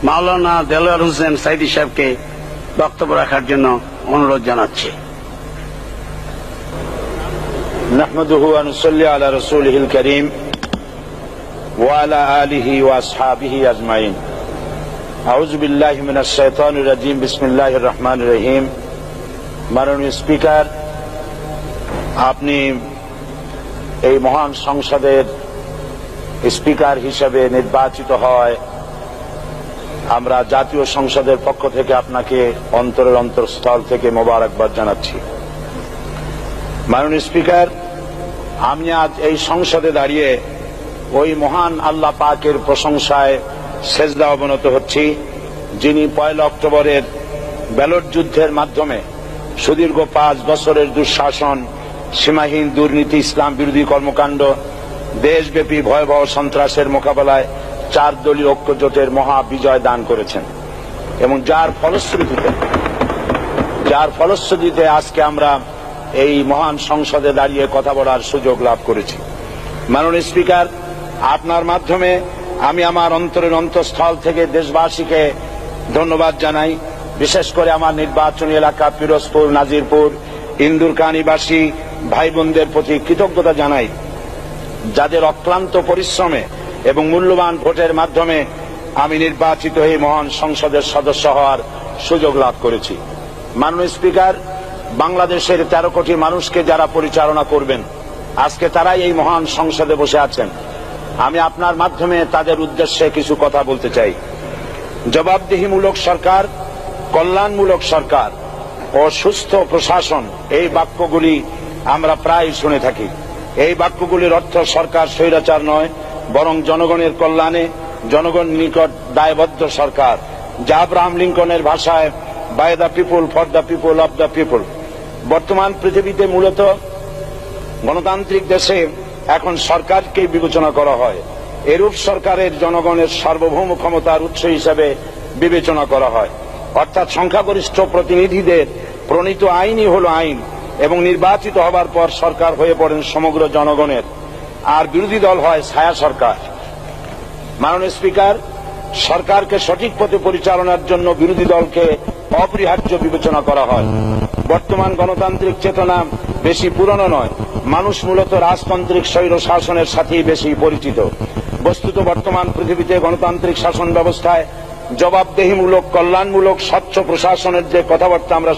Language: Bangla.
মাওলানা দেলোয়ার হোসেন সাইদি সাহেবকে বক্তব্য রাখার জন্য অনুরোধ জানাচ্ছি। নাহমাদুহু ওয়া নুসাল্লি আলা রাসূলিহিল কারীম ওয়া আলা আলিহি ওয়া আসহাবিহি আজমাইন। আউযু বিল্লাহি মিনাশ শাইতানির রাজীম। বিসমিল্লাহির রহমানির রহিম। মাননীয় স্পিকার, আপনি এই মহান সংসদের স্পিকার হিসেবে নির্বাচিত হয় আমরা জাতীয় সংসদের পক্ষ থেকে আপনাকে অন্তরের অন্তঃস্থল থেকে মোবারকবাদ জানাচ্ছি। মাননীয় স্পিকার, আমি আজ এই সংসদে দাঁড়িয়ে ওই মহান আল্লাহ পাকের প্রশংসায় সেজদা অবনত হচ্ছি, যিনি 1 অক্টোবরের ব্যালট যুদ্ধের মাধ্যমে সুদীর্ঘ 5 বছরের দুঃশাসন, সীমাহীন দুর্নীতি, ইসলাম বিরোধী কর্মকাণ্ড, দেশব্যাপী ভয়াবহ সন্ত্রাসের মোকাবেলায় 4 দলীয় ঐক্যজোটের মহা বিজয় দান করেছেন এবং যার ফলশ্রুতিতে আজকে আমরা এই মহান সংসদে দাঁড়িয়ে কথা বলার সুযোগ লাভ করেছি। মাননীয় স্পিকার, আপনার মাধ্যমে আমি আমার অন্তরের অন্তঃস্থল থেকে দেশবাসীকে ধন্যবাদ জানাই। বিশেষ করে আমার নির্বাচনী এলাকা পিরোজপুর, নাজিরপুর, ইন্দুরকানীবাসী ভাই বোনদের প্রতি কৃতজ্ঞতা জানাই, যাদের অক্লান্ত পরিশ্রমে এবং মূল্যবান ভোটের মাধ্যমে আমি নির্বাচিত হয়ে মহান সংসদের সদস্য হওয়ার সুযোগ লাভ করেছি। মাননীয় স্পিকার, বাংলাদেশের 13 কোটি মানুষকে যারা পরিচালনা করবেন, আজকে তারাই এই মহান সংসদে বসে আছেন। আমি আপনার মাধ্যমে তাদের উদ্দেশ্যে কিছু কথা বলতে চাই। জবাবদিহিমূলক সরকার, কল্যাণমূলক সরকার ও সুস্থ প্রশাসন, এই বাক্যগুলি আমরা প্রায় শুনে থাকি। এই বাক্যগুলির অর্থ সরকার স্বৈরাচার নয়, বরং জনগণের কল্যাণে জনগণ নিকট দায়বদ্ধ সরকার, যা আব্রাহাম লিঙ্কনের ভাষায় by the people, for the people, of the people. বর্তমান পৃথিবীতে মূলত গণতান্ত্রিক দেশে এখন সরকারকে বিবেচনা করা হয়। এরূপ সরকারের জনগণের সার্বভৌম ক্ষমতার উৎস হিসেবে বিবেচনা করা হয়, অর্থাৎ সংখ্যাগরিষ্ঠ প্রতিনিধিদের প্রণীত আইনই হল আইন এবং নির্বাচিত হবার পর সরকার হয়ে পড়েন সমগ্র জনগণের, আর বিরোধী দল হয় ছায়া সরকার। মাননীয় স্পিকার, সরকারকে সঠিক পথে পরিচালনার জন্য বিরোধী দলকে অপরিহার্য বিবেচনা করা হয়। বর্তমান গণতান্ত্রিক চেতনা বেশি পুরনো নয়, মানুষ মূলত রাজতান্ত্রিক স্বৈর শাসনের সাথেই বেশি পরিচিত। বস্তুত বর্তমান পৃথিবীতে গণতান্ত্রিক শাসন ব্যবস্থায় জবাবদিহিমূলক, কল্যাণমূলক, স্বচ্ছ প্রশাসনের যে কথাবার্তা আমরা